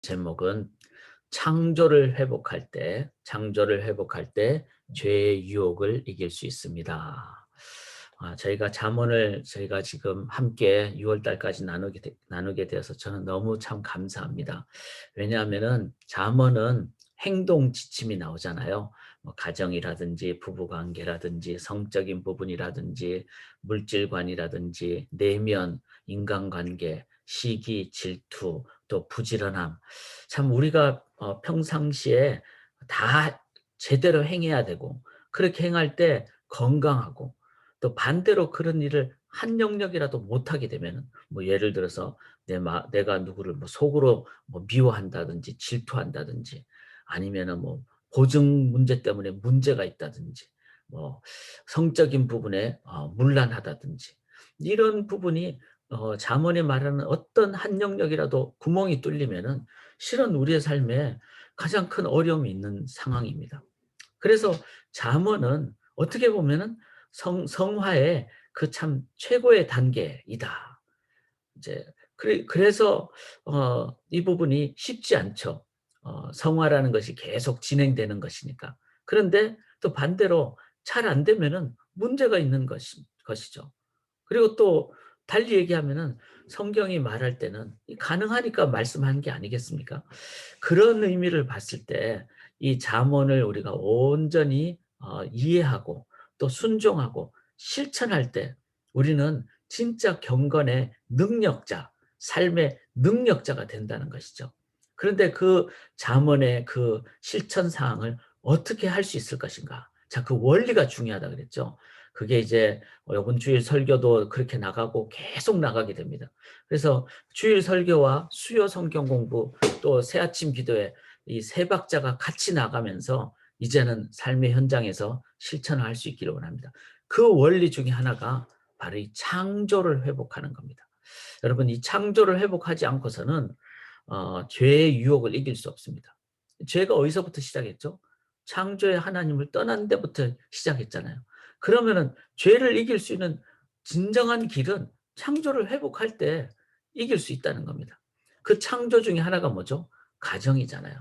제목은 창조를 회복할 때 죄의 유혹을 이길 수 있습니다. 저희가 지금 함께 6월 달까지 나누게 되어서 저는 너무 참 감사합니다. 왜냐하면은 잠언은 행동 지침이 나오잖아요. 뭐 가정이라든지 부부관계라든지 성적인 부분이라든지 물질관이라든지 내면, 인간관계, 시기, 질투, 또 부지런함. 참 우리가 평상시에 다 제대로 행해야 되고, 그렇게 행할 때 건강하고, 또 반대로 그런 일을 한 영역이라도 못하게 되면은, 뭐 예를 들어서 내가 누구를 뭐 속으로 뭐 미워한다든지 질투한다든지, 아니면은 뭐 보증 문제 때문에 문제가 있다든지, 뭐 성적인 부분에 문란하다든지, 이런 부분이 잠언이 말하는 어떤 한 영역이라도 구멍이 뚫리면은 실은 우리의 삶에 가장 큰 어려움이 있는 상황입니다. 그래서 잠언은 어떻게 보면은 성화의 그 참 최고의 단계이다. 이제 그래서 이 부분이 쉽지 않죠. 성화라는 것이 계속 진행되는 것이니까. 그런데 또 반대로 잘 안 되면은 문제가 있는 것이죠. 그리고 또 달리 얘기하면은 성경이 말할 때는 가능하니까 말씀하는 게 아니겠습니까? 그런 의미를 봤을 때 이 잠언을 우리가 온전히 이해하고 또 순종하고 실천할 때 우리는 진짜 경건의 능력자, 삶의 능력자가 된다는 것이죠. 그런데 그 잠언의 그 실천 사항을 어떻게 할 수 있을 것인가? 자, 그 원리가 중요하다 그랬죠. 그게 이제 이번 주일 설교도 그렇게 나가고 계속 나가게 됩니다. 그래서 주일 설교와 수요 성경 공부 또 새아침 기도회 이 세 박자가 같이 나가면서 이제는 삶의 현장에서 실천을 할 수 있기를 원합니다. 그 원리 중에 하나가 바로 이 창조를 회복하는 겁니다. 여러분, 이 창조를 회복하지 않고서는 죄의 유혹을 이길 수 없습니다. 죄가 어디서부터 시작했죠? 창조의 하나님을 떠난 데부터 시작했잖아요. 그러면은 죄를 이길 수 있는 진정한 길은 창조를 회복할 때 이길 수 있다는 겁니다. 그 창조 중에 하나가 뭐죠? 가정이잖아요.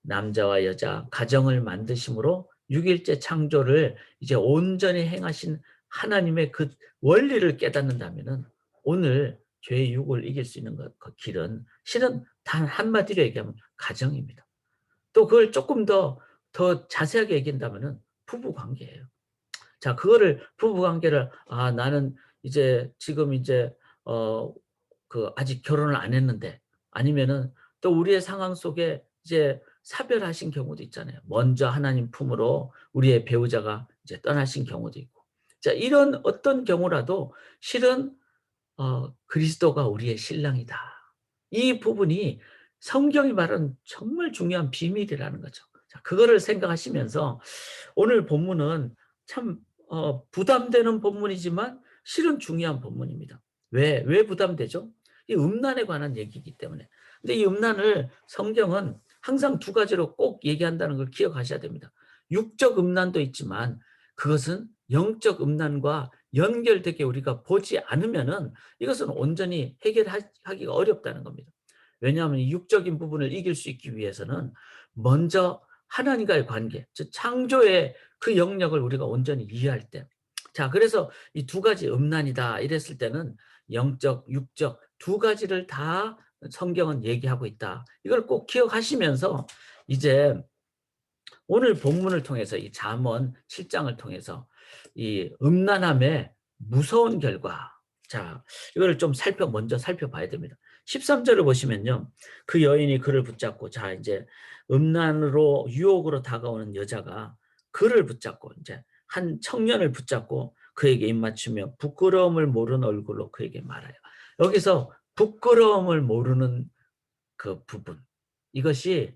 남자와 여자 가정을 만드심으로 6일째 창조를 이제 온전히 행하신 하나님의 그 원리를 깨닫는다면은 오늘 죄의 유혹을 이길 수 있는 그 길은 실은 단 한마디로 얘기하면 가정입니다. 또 그걸 조금 더 자세하게 얘기한다면은 부부 관계예요. 자, 그거를 부부 관계를 나는 이제 지금 이제 어 아직 결혼을 안 했는데, 아니면은 또 우리의 상황 속에 이제 사별하신 경우도 있잖아요. 먼저 하나님 품으로 우리의 배우자가 이제 떠나신 경우도 있고. 자, 이런 어떤 경우라도 실은 그리스도가 우리의 신랑이다. 이 부분이 성경이 말하는 정말 중요한 비밀이라는 거죠. 자, 그거를 생각하시면서 오늘 본문은 참 부담되는 본문이지만 실은 중요한 본문입니다. 왜 부담되죠? 이 음란에 관한 얘기이기 때문에. 근데 이 음란을 성경은 항상 두 가지로 꼭 얘기한다는 걸 기억하셔야 됩니다. 육적 음란도 있지만 그것은 영적 음란과 연결되게 우리가 보지 않으면은 이것은 온전히 해결하기가 어렵다는 겁니다. 왜냐하면 이 육적인 부분을 이길 수 있기 위해서는 먼저 하나님과의 관계, 즉 창조의 그 영역을 우리가 온전히 이해할 때, 자, 그래서 이 두 가지 음란이다 이랬을 때는 영적, 육적 두 가지를 다 성경은 얘기하고 있다. 이걸 꼭 기억하시면서 이제 오늘 본문을 통해서 이 잠언 7장을 통해서 이 음란함의 무서운 결과, 자, 이거를 좀 먼저 살펴봐야 됩니다. 13절을 보시면요. 그 여인이 그를 붙잡고, 자, 이제 음란으로 유혹으로 다가오는 여자가 그를 붙잡고 이제 한 청년을 붙잡고 그에게 입맞추며 부끄러움을 모르는 얼굴로 그에게 말해요. 여기서 부끄러움을 모르는 그 부분, 이것이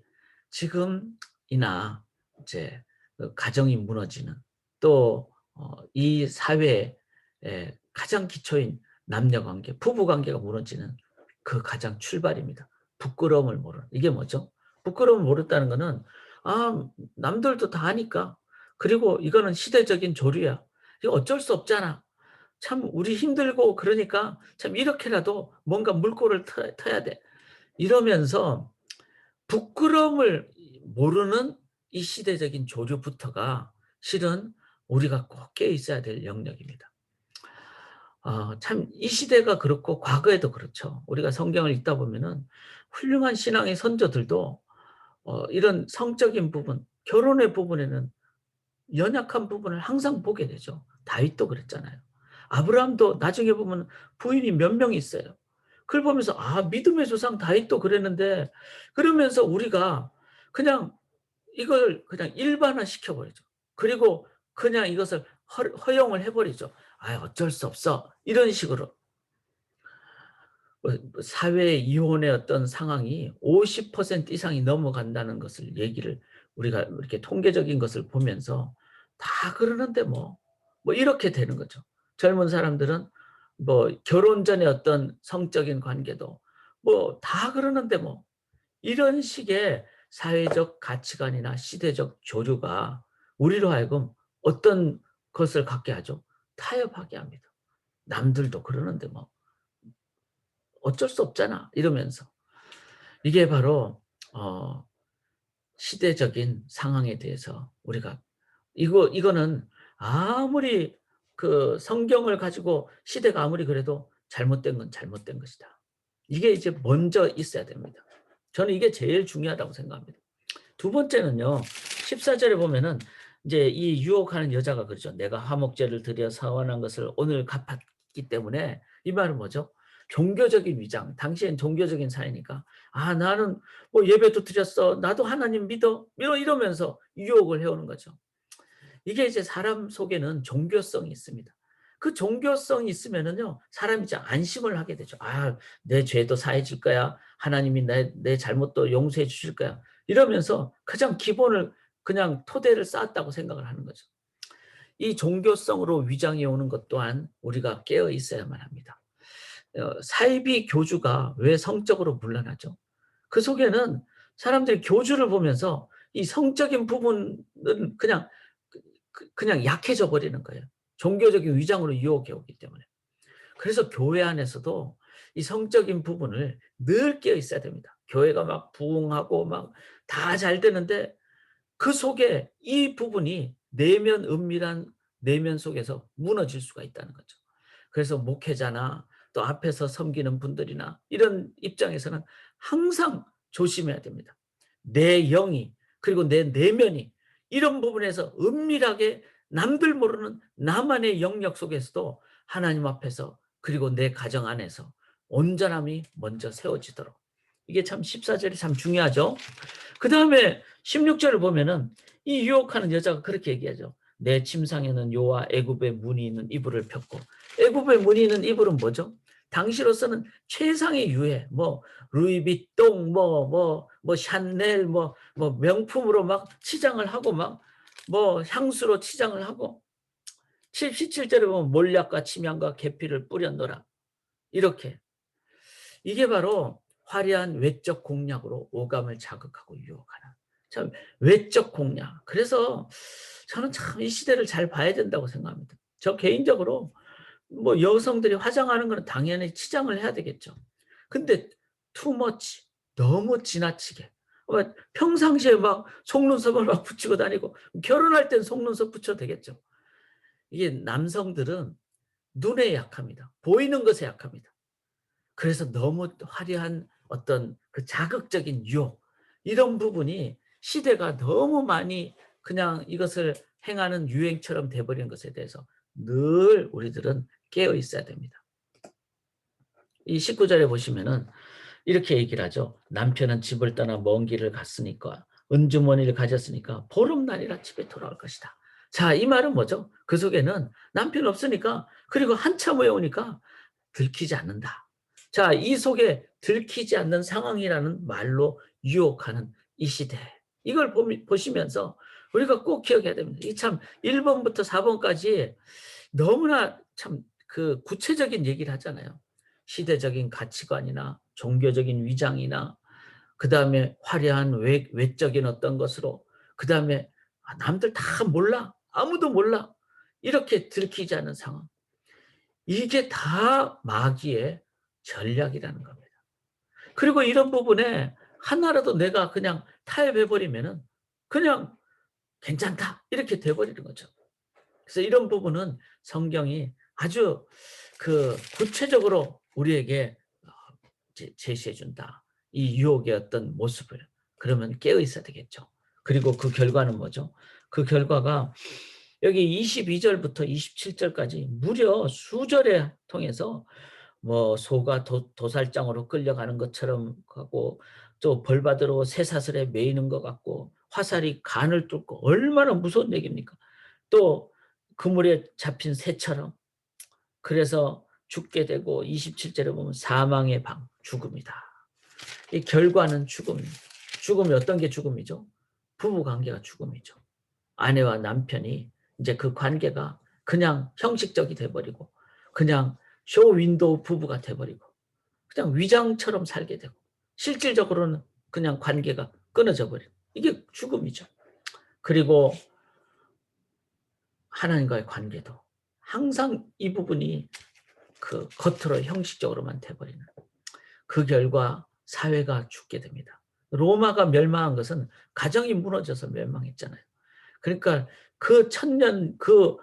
지금이나 이제 그 가정이 무너지는, 또 이 사회의 가장 기초인 남녀 관계, 부부 관계가 무너지는 그 가장 출발입니다. 부끄러움을 모르는. 이게 뭐죠? 부끄러움을 모른다는 거는 남들도 다 하니까, 그리고 이거는 시대적인 조류야. 이거 어쩔 수 없잖아. 참 우리 힘들고 그러니까 참 이렇게라도 뭔가 물꼬를 터야 돼. 이러면서 부끄러움을 모르는 이 시대적인 조류부터가 실은 우리가 꼭 깨어 있어야 될 영역입니다. 참 이 시대가 그렇고 과거에도 그렇죠. 우리가 성경을 읽다 보면은 훌륭한 신앙의 선조들도 이런 성적인 부분, 결혼의 부분에는 연약한 부분을 항상 보게 되죠. 다윗도 그랬잖아요. 아브라함도 나중에 보면 부인이 몇 명 있어요. 그걸 보면서 믿음의 조상 다윗도 그랬는데, 그러면서 우리가 그냥 이걸 그냥 일반화시켜 버리죠. 그리고 그냥 이것을 허용을 해 버리죠. 어쩔 수 없어." 이런 식으로. 사회 이혼의 어떤 상황이 50% 이상이 넘어간다는 것을 얘기를 우리가 이렇게 통계적인 것을 보면서 다 그러는데 뭐 이렇게 되는 거죠. 젊은 사람들은 뭐 결혼 전에 어떤 성적인 관계도 뭐 다 그러는데 이런 식의 사회적 가치관이나 시대적 조류가 우리로 하여금 어떤 것을 갖게 하죠? 타협하게 합니다. 남들도 그러는데 "어쩔 수 없잖아." 이러면서. 이게 바로 어 시대적인 상황에 대해서 우리가 이거는 아무리 그 성경을 가지고 시대가 아무리 그래도 잘못된 건 잘못된 것이다. 이게 이제 먼저 있어야 됩니다. 저는 이게 제일 중요하다고 생각합니다. 두 번째는요. 14절에 보면은 이제 이 유혹하는 여자가 그러죠. "내가 화목제를 드려 서원한 것을 오늘 갚았기 때문에." 이 말은 뭐죠? 종교적인 위장. 당시엔 종교적인 사회니까 나는 뭐 예배도 드렸어. 나도 하나님 믿어." 이러면서 유혹을 해 오는 거죠. 이게 이제 사람 속에는 종교성이 있습니다. 그 종교성이 있으면은요, 사람이 이제 안심을 하게 되죠. '내 죄도 사해질 거야. 하나님이 내 잘못도 용서해 주실 거야.' 이러면서 가장 기본을 그냥 토대를 쌓았다고 생각을 하는 거죠. 이 종교성으로 위장해 오는 것 또한 우리가 깨어 있어야만 합니다. 사이비 교주가 왜 성적으로 문란하죠? 그 속에는 사람들이 교주를 보면서 이 성적인 부분은 그냥 그냥 약해져 버리는 거예요. 종교적인 위장으로 유혹해 오기 때문에. 그래서 교회 안에서도 이 성적인 부분을 늘 깨어 있어야 됩니다. 교회가 막 부흥하고 막 다 잘 되는데 그 속에 이 부분이 내면 은밀한 내면 속에서 무너질 수가 있다는 거죠. 그래서 목회자나 또 앞에서 섬기는 분들이나 이런 입장에서는 항상 조심해야 됩니다. 내 영이 그리고 내 내면이 이런 부분에서 은밀하게 남들 모르는 나만의 영역 속에서도 하나님 앞에서 그리고 내 가정 안에서 온전함이 먼저 세워지도록. 이게 참 14절이 참 중요하죠. 그다음에 16절을 보면은 이 유혹하는 여자가 그렇게 얘기하죠. "내 침상에는 요와 애굽의 무늬 있는 이불을 폈고." 애굽의 무늬 있는 이불은 뭐죠? 당시로서는 최상의 유해, 루이비통, 샤넬, 명품으로 막 치장을 하고 향수로 치장을 하고 17절에 보면 "몰약과 침향과 계피를 뿌렸노라." 이렇게. 이게 바로 화려한 외적 공약으로 오감을 자극하고 유혹하는 참 외적 공약. 그래서 저는 참 이 시대를 잘 봐야 된다고 생각합니다. 저 개인적으로 여성들이 화장하는 거는 당연히 치장을 해야 되겠죠. 근데 too much 너무 지나치게 평상시에 막 속눈썹을 막 붙이고 다니고 결혼할 땐 속눈썹 붙여도 되겠죠. 이게 남성들은 눈에 약합니다. 보이는 것에 약합니다. 그래서 너무 화려한 어떤 그 자극적인 유혹 이런 부분이 시대가 너무 많이 그냥 이것을 행하는 유행처럼 돼 버린 것에 대해서 늘 우리들은 깨어 있어야 됩니다. 이 19 절에 보시면은 이렇게 얘기를 하죠. "남편은 집을 떠나 먼 길을 갔으니까 은주머니를 가졌으니까 보름날이라 집에 돌아올 것이다." 자, 이 말은 뭐죠? 그 속에는 남편 없으니까 그리고 한참 후에 오니까 들키지 않는다. 자, 이 속에 들키지 않는 상황이라는 말로 유혹하는 이 시대. 이걸 보시면서 우리가 꼭 기억해야 됩니다. 이 참 1 번부터 4 번까지 너무나 참 그 구체적인 얘기를 하잖아요. 시대적인 가치관이나 종교적인 위장이나 그다음에 화려한 외적인 어떤 것으로 그다음에 남들 다 몰라. 아무도 몰라. 이렇게 들키지 않는 상황. 이게 다 마귀의 전략이라는 겁니다. 그리고 이런 부분에 하나라도 내가 그냥 타협해 버리면은 그냥 괜찮다 이렇게 돼 버리는 거죠. 그래서 이런 부분은 성경이 아주 구체적으로 우리에게 제시해 준다. 이 유혹의 어떤 모습을. 그러면 깨어 있어야 되겠죠. 그리고 그 결과는 뭐죠? 그 결과가 여기 22절부터 27절까지 무려 수절에 통해서 뭐 소가 도살장으로 끌려가는 것처럼 하고 또 벌받으러 쇠사슬에 매이는 것 같고 화살이 간을 뚫고 얼마나 무서운 얘기입니까? 또 그물에 잡힌 새처럼 그래서 죽게 되고 27절에 보면 사망의 방, 죽음이다. 이 결과는 죽음입니다. 죽음이 어떤 게 죽음이죠? 부부 관계가 죽음이죠. 아내와 남편이 이제 그 관계가 그냥 형식적이 돼버리고 그냥 쇼 윈도우 부부가 돼버리고 그냥 위장처럼 살게 되고 실질적으로는 그냥 관계가 끊어져 버리고 이게 죽음이죠. 그리고 하나님과의 관계도 항상 이 부분이 겉으로 형식적으로만 돼버리는 그 결과 사회가 죽게 됩니다. 로마가 멸망한 것은 가정이 무너져서 멸망했잖아요. 그러니까 그 천년 그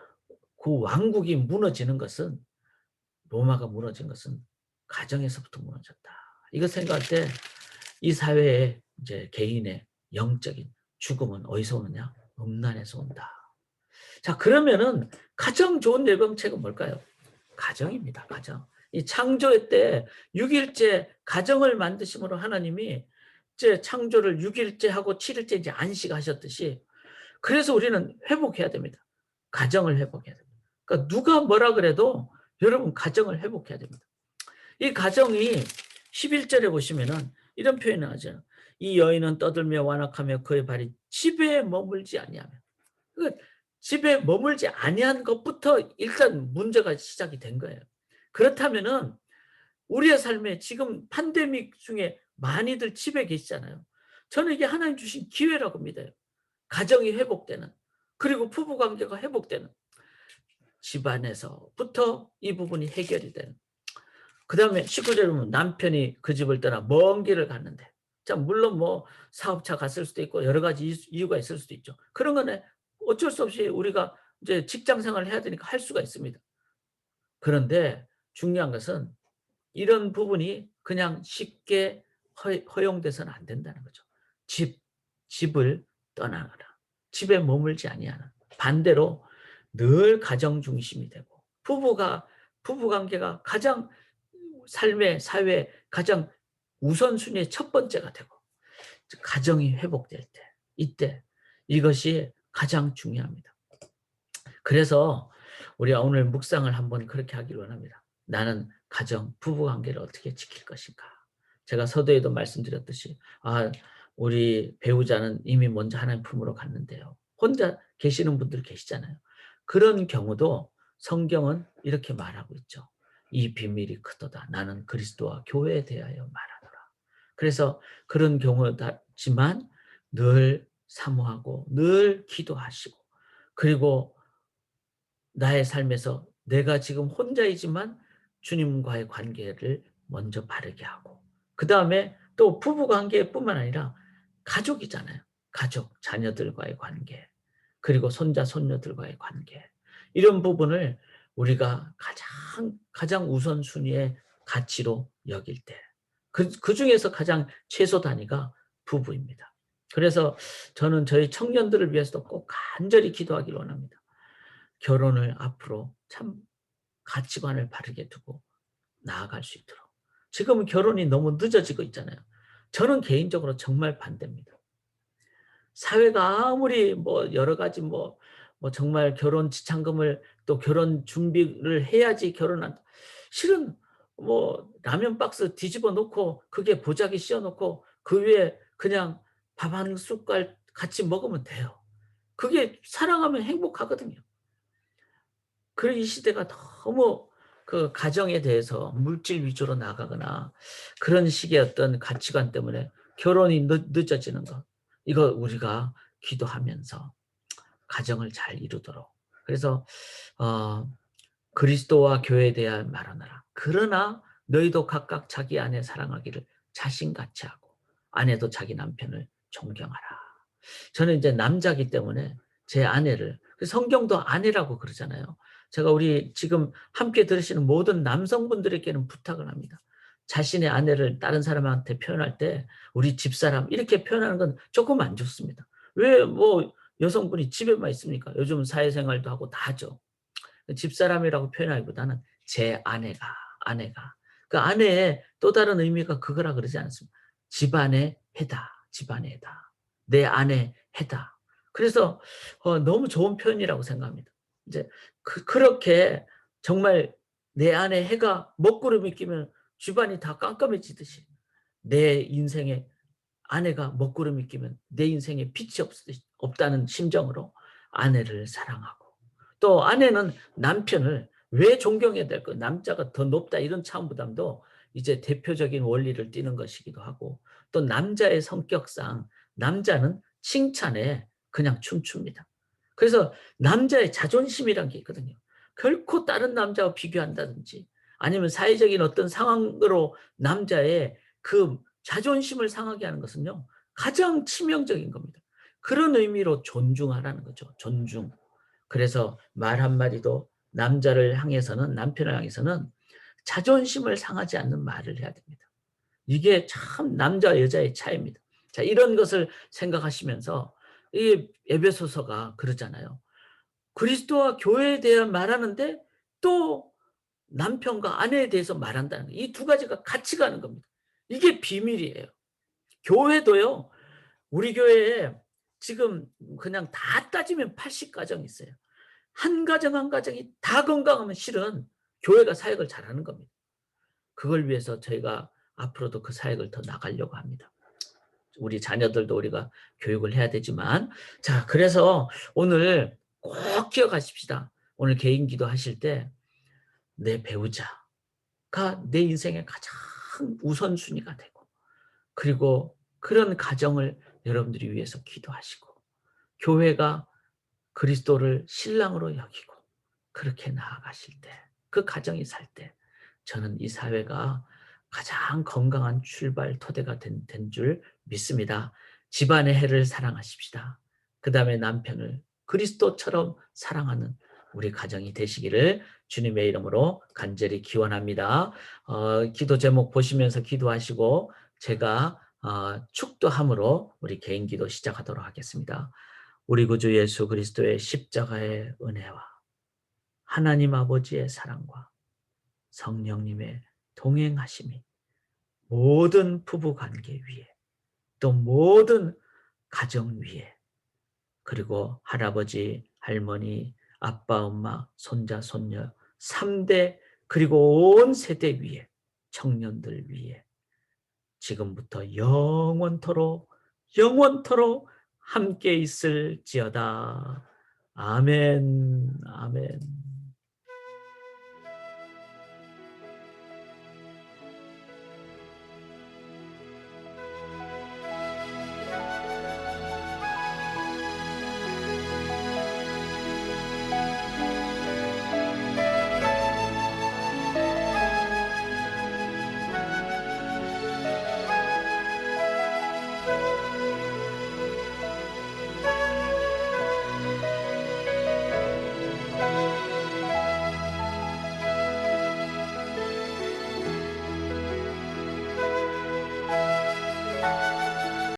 왕국이 무너지는 것은 로마가 무너진 것은 가정에서부터 무너졌다. 이거 생각할 때 이 사회에 이제 개인의 영적인 죽음은 어디서 오느냐? 음란에서 온다. 자, 그러면은 가장 좋은 예방책은 뭘까요? 가정입니다. 가정. 이 창조 때 6일째 가정을 만드심으로 하나님이 이제 창조를 6일째 하고 7일째 이제 안식하셨듯이 그래서 우리는 회복해야 됩니다. 가정을 회복해야 됩니다. 그러니까 누가 뭐라 그래도 여러분 가정을 회복해야 됩니다. 이 가정이 11절에 보시면은 이런 표현을 하죠. 이 여인은 떠들며 완악하며 그의 발이 집에 머물지 아니하며. 그러니까 집에 머물지 아니한 것부터 일단 문제가 시작이 된 거예요. 그렇다면은 우리의 삶에 지금 팬데믹 중에 많이들 집에 계시잖아요. 저는 이게 하나님 주신 기회라고 믿어요. 가정이 회복되는 그리고 부부 관계가 회복되는 집안에서부터 이 부분이 해결이 되는. 그다음에 19절에 보면 남편이 그 집을 떠나 먼 길을 갔는데 자 물론 뭐 사업차 갔을 수도 있고 여러 가지 이유가 있을 수도 있죠. 그런 거는 어쩔 수 없이 우리가 이제 직장 생활을 해야 되니까 할 수가 있습니다. 그런데 중요한 것은 이런 부분이 그냥 쉽게 허용돼서는 안 된다는 거죠. 집을 떠나거나 집에 머물지 아니하는 반대로 늘 가정 중심이 되고 부부 관계가 가장 삶의 사회 가장 우선순위의 첫 번째가 되고 가정이 회복될 때 이때 이것이 가장 중요합니다. 그래서 우리가 오늘 묵상을 한번 그렇게 하기를 원합니다. 나는 가정, 부부 관계를 어떻게 지킬 것인가. 제가 서두에도 말씀드렸듯이 우리 배우자는 이미 먼저 하나님 품으로 갔는데요. 혼자 계시는 분들 계시잖아요. 그런 경우도 성경은 이렇게 말하고 있죠. 이 비밀이 크도다. 나는 그리스도와 교회에 대하여 말하노라. 그래서 그런 경우지만 늘 사모하고 늘 기도하시고 그리고 나의 삶에서 내가 지금 혼자이지만 주님과의 관계를 먼저 바르게 하고 그다음에 또 부부 관계뿐만 아니라 가족이잖아요. 가족, 자녀들과의 관계 그리고 손자, 손녀들과의 관계 이런 부분을 우리가 가장 우선순위의 가치로 여길 때 그중에서 가장 최소 단위가 부부입니다. 그래서 저는 저희 청년들을 위해서도 꼭 간절히 기도하기를 원합니다. 결혼을 앞으로 참 가치관을 바르게 두고 나아갈 수 있도록. 지금은 결혼이 너무 늦어지고 있잖아요. 저는 개인적으로 정말 반대입니다. 사회가 아무리 뭐 여러 가지 정말 결혼 지참금을 또 결혼 준비를 해야지 결혼한다. 실은 라면 박스 뒤집어 놓고 그게 보자기 씌워 놓고 그 위에 그냥 밥 한 숟갈 같이 먹으면 돼요. 그게 사랑하면 행복하거든요. 그리고 이 시대가 너무 그 가정에 대해서 물질 위주로 나가거나 그런 식의 어떤 가치관 때문에 결혼이 늦어지는 것. 이거 우리가 기도하면서 가정을 잘 이루도록. 그래서 그리스도와 교회에 대한 말하노라. 그러나 너희도 각각 자기 아내 사랑하기를 자신같이 하고 아내도 자기 남편을 존경하라. 저는 이제 남자기 때문에 제 아내를, 성경도 아내라고 그러잖아요. 제가 우리 지금 함께 들으시는 모든 남성분들에게는 부탁을 합니다. 자신의 아내를 다른 사람한테 표현할 때 우리 집사람 이렇게 표현하는 건 조금 안 좋습니다. 왜 뭐 여성분이 집에만 있습니까? 요즘 사회생활도 하고 다 하죠. 집사람이라고 표현하기보다는 제 아내가. 그 아내의 또 다른 의미가 그거라 그러지 않습니까? 집안의 해다. 집안의 해다. 내 아내 해다. 그래서 너무 좋은 표현이라고 생각합니다. 이제 그렇게 정말 내 안에 해가 먹구름이 끼면 집안이 다 깜깜해지듯이 내 인생에 아내가 먹구름이 끼면 내 인생에 빛이 없다는 심정으로 아내를 사랑하고, 또 아내는 남편을 왜 존경해야 될까? 남자가 더 높다 이런 차원보다도 이제 대표적인 원리를 띠는 것이기도 하고, 또 남자의 성격상 남자는 칭찬에 그냥 춤춥니다. 그래서 남자의 자존심이란 게 있거든요. 결코 다른 남자와 비교한다든지 아니면 사회적인 어떤 상황으로 남자의 그 자존심을 상하게 하는 것은요, 가장 치명적인 겁니다. 그런 의미로 존중하라는 거죠. 존중. 그래서 말 한마디도 남자를 향해서는, 남편을 향해서는 자존심을 상하지 않는 말을 해야 됩니다. 이게 참 남자와 여자의 차이입니다. 자, 이런 것을 생각하시면서 이 에베소서가 그러잖아요. 그리스도와 교회에 대해 말하는데 또 남편과 아내에 대해서 말한다는 거예요. 이 두 가지가 같이 가는 겁니다. 이게 비밀이에요. 교회도요, 우리 교회에 지금 그냥 다 따지면 80가정이 있어요. 한 가정 한 가정이 다 건강하면 실은 교회가 사역을 잘하는 겁니다. 그걸 위해서 저희가 앞으로도 그 사역을 더 나가려고 합니다. 우리 자녀들도 우리가 교육을 해야 되지만, 자, 그래서 오늘 꼭 기억하십시다. 오늘 개인 기도하실 때 내 배우자가 내 인생의 가장 우선순위가 되고, 그리고 그런 가정을 여러분들이 위해서 기도하시고, 교회가 그리스도를 신랑으로 여기고 그렇게 나아가실 때, 그 가정이 살 때 저는 이 사회가 가장 건강한 출발 토대가 된 줄 믿습니다. 집안의 해를 사랑하십시다. 그 다음에 남편을 그리스도처럼 사랑하는 우리 가정이 되시기를 주님의 이름으로 간절히 기원합니다. 기도 제목 보시면서 기도하시고 제가 축도함으로 우리 개인 기도 시작하도록 하겠습니다. 우리 구주 예수 그리스도의 십자가의 은혜와 하나님 아버지의 사랑과 성령님의 동행하심이 모든 부부관계 위에, 또 모든 가정 위에, 그리고 할아버지, 할머니, 아빠, 엄마, 손자, 손녀 3대 그리고 온 세대 위에, 청년들 위에 지금부터 영원토록 함께 있을지어다. 아멘. 아멘.